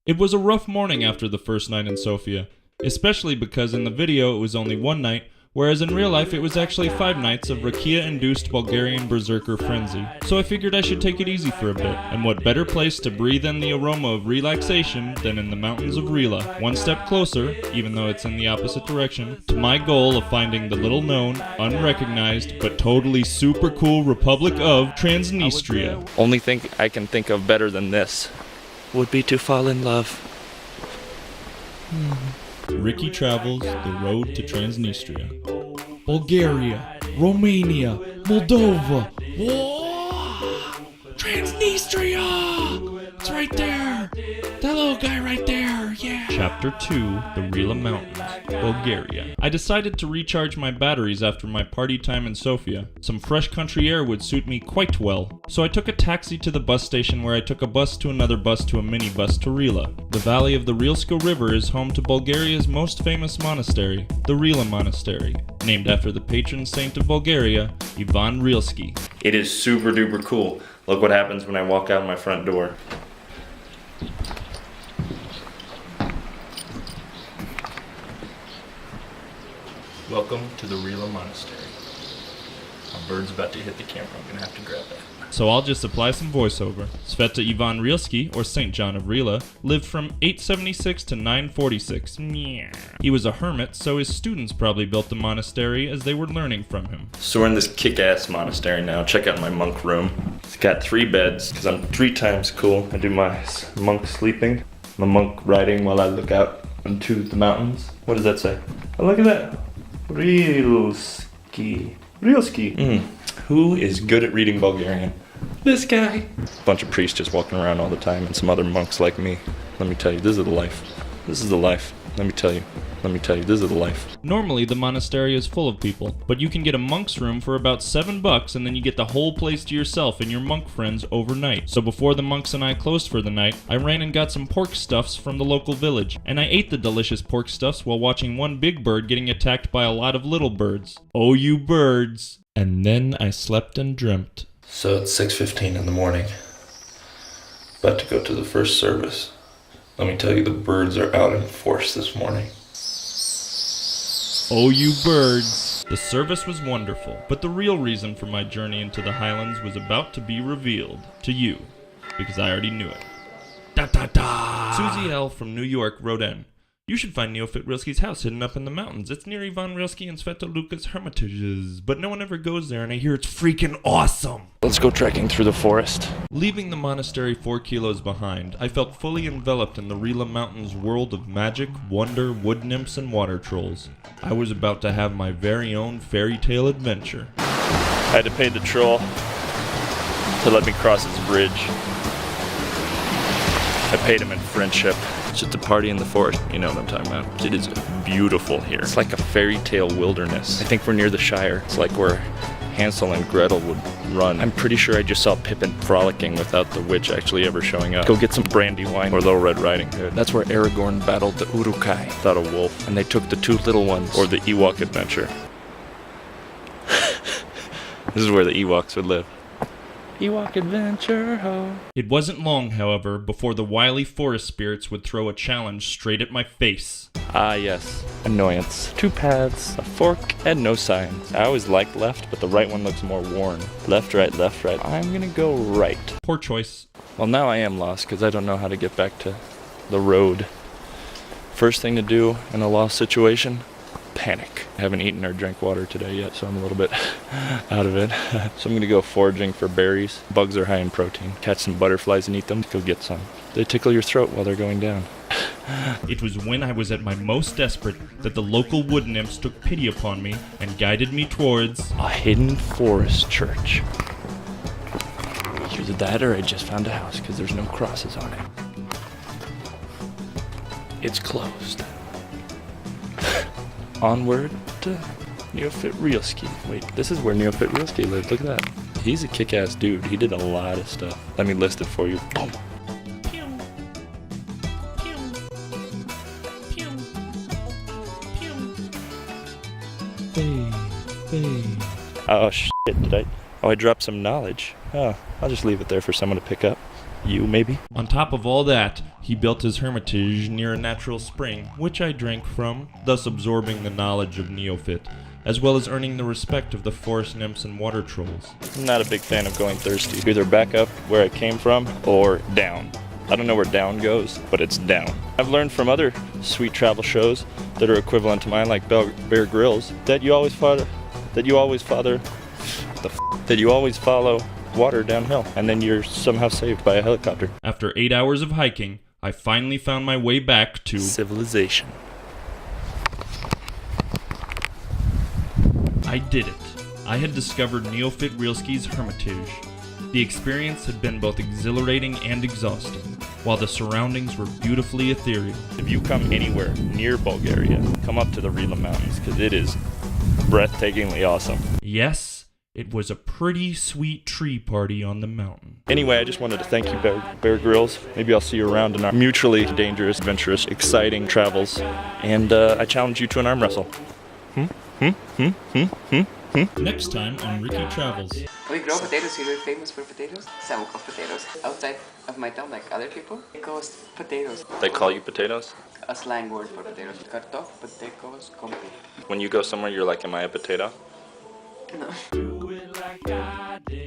It was a rough morning after the first night in Sofia, especially because in the video it was only one night, whereas in real life it was actually 5 nights of rakia-induced Bulgarian berserker frenzy. So I figured I should take it easy for a bit, and what better place to breathe in the aroma of relaxation than in the mountains of Rila, one step closer, even though it's in the opposite direction, to my goal of finding the little known, unrecognized, but totally super cool Republic of Transnistria. Only thing I can think of better than this would be to fall in love. Ricky travels the road to Transnistria. Bulgaria, Romania, Moldova. Whoa! Transnistria! It's right there! That little guy right there, yeah! Chapter 2, the Rila Mountains, Bulgaria. I decided to recharge my batteries after my party time in Sofia. Some fresh country air would suit me quite well. So I took a taxi to the bus station where I took a bus to another bus to a minibus to Rila. The valley of the Rilski River is home to Bulgaria's most famous monastery, the Rila Monastery, named after the patron saint of Bulgaria, Ivan Rilski. It is super duper cool. Look what happens when I walk out my front door. Welcome to the Rila Monastery. A bird's about to hit the camera. I'm gonna have to grab that. So I'll just apply some voiceover. Sveta Ivan Rilski, or St. John of Rila, lived from 876 to 946. He was a hermit, so his students probably built the monastery as they were learning from him. So we're in this kick-ass monastery now. Check out my monk room. It's got 3 beds, because I'm 3 times cool. I do my monk sleeping, my monk riding while I look out into the mountains. What does that say? Oh, look at that. Rilski. Rilski. Who is good at reading Bulgarian? This guy. Bunch of priests just walking around all the time and some other monks like me. Let me tell you, this is the life. This is the life. Let me tell you, this is the life. Normally, the monastery is full of people, but you can get a monk's room for about $7 and then you get the whole place to yourself and your monk friends overnight. So before the monks and I closed for the night, I ran and got some pork stuffs from the local village, and I ate the delicious pork stuffs while watching one big bird getting attacked by a lot of little birds. Oh, you birds! And then I slept and dreamt. So it's 6:15 in the morning. About to go to the first service. Let me tell you, the birds are out in force this morning. Oh, you birds! The service was wonderful, but the real reason for my journey into the Highlands was about to be revealed to you, because I already knew it. Da da da! Susie L. from New York wrote in, "You should find Neofit Rilski's house hidden up in the mountains. It's near Ivan Rilski and Sveta Luka's hermitages, but no one ever goes there and I hear it's freaking awesome." Let's go trekking through the forest. Leaving the monastery 4 kilos behind, I felt fully enveloped in the Rila Mountains world of magic, wonder, wood nymphs, and water trolls. I was about to have my very own fairy tale adventure. I had to pay the troll to let me cross his bridge. I paid him in friendship. It's just a party in the forest, you know what I'm talking about. It is beautiful here. It's like a fairy tale wilderness. I think we're near the Shire. It's like where Hansel and Gretel would run. I'm pretty sure I just saw Pippin frolicking without the witch actually ever showing up. Go get some brandy wine or Little Red Riding Hood. That's where Aragorn battled the Uruk-hai without a wolf, and they took the 2 little ones, or the Ewok adventure. This is where the Ewoks would live. Ewok adventure, ho. It wasn't long, however, before the wily forest spirits would throw a challenge straight at my face. Ah yes, annoyance. 2 paths, a fork, and no signs. I always liked left, but the right one looks more worn. Left, right, left, right. I'm gonna go right. Poor choice. Well, now I am lost, because I don't know how to get back to the road. First thing to do in a lost situation, panic. I haven't eaten or drank water today yet, so I'm a little bit out of it. So I'm gonna go foraging for berries. Bugs are high in protein. Catch some butterflies and eat them. Go get some. They tickle your throat while they're going down. It was when I was at my most desperate that the local wood nymphs took pity upon me and guided me towards a hidden forest church. Either that or I just found a house because there's no crosses on it. It's closed. Onward to Neofit Rilski. Wait, this is where Neofit Rilski lived. Look at that. He's a kick-ass dude. He did a lot of stuff. Let me list it for you. Boom. Oh shit, I dropped some knowledge. Oh, I'll just leave it there for someone to pick up. You, maybe? On top of all that, he built his hermitage near a natural spring, which I drank from, thus absorbing the knowledge of Neofit, as well as earning the respect of the forest nymphs and water trolls. I'm not a big fan of going thirsty. Either back up where I came from or down. I don't know where down goes, but it's down. I've learned from other sweet travel shows that are equivalent to mine, like Bear Grylls, that you always follow water downhill, and then you're somehow saved by a helicopter. After 8 hours of hiking, I finally found my way back to civilization. I did it. I had discovered Neofit Rilski's hermitage. The experience had been both exhilarating and exhausting, while the surroundings were beautifully ethereal. If you come anywhere near Bulgaria, come up to the Rila Mountains, because it is breathtakingly awesome. Yes, it was a pretty sweet tree party on the mountain. Anyway, I just wanted to thank you, Bear Grylls. Maybe I'll see you around in our mutually dangerous, adventurous, exciting travels. And I challenge you to an arm wrestle. Next time on Ricky Travels. We grow potatoes here. We're famous for potatoes. Some of potatoes. Outside of my town, like other people, they call us potatoes. They call you potatoes? A slang word for potatoes. Kartof, potatoes, kompi. When you go somewhere, you're like, am I a potato? No. Do it like I did.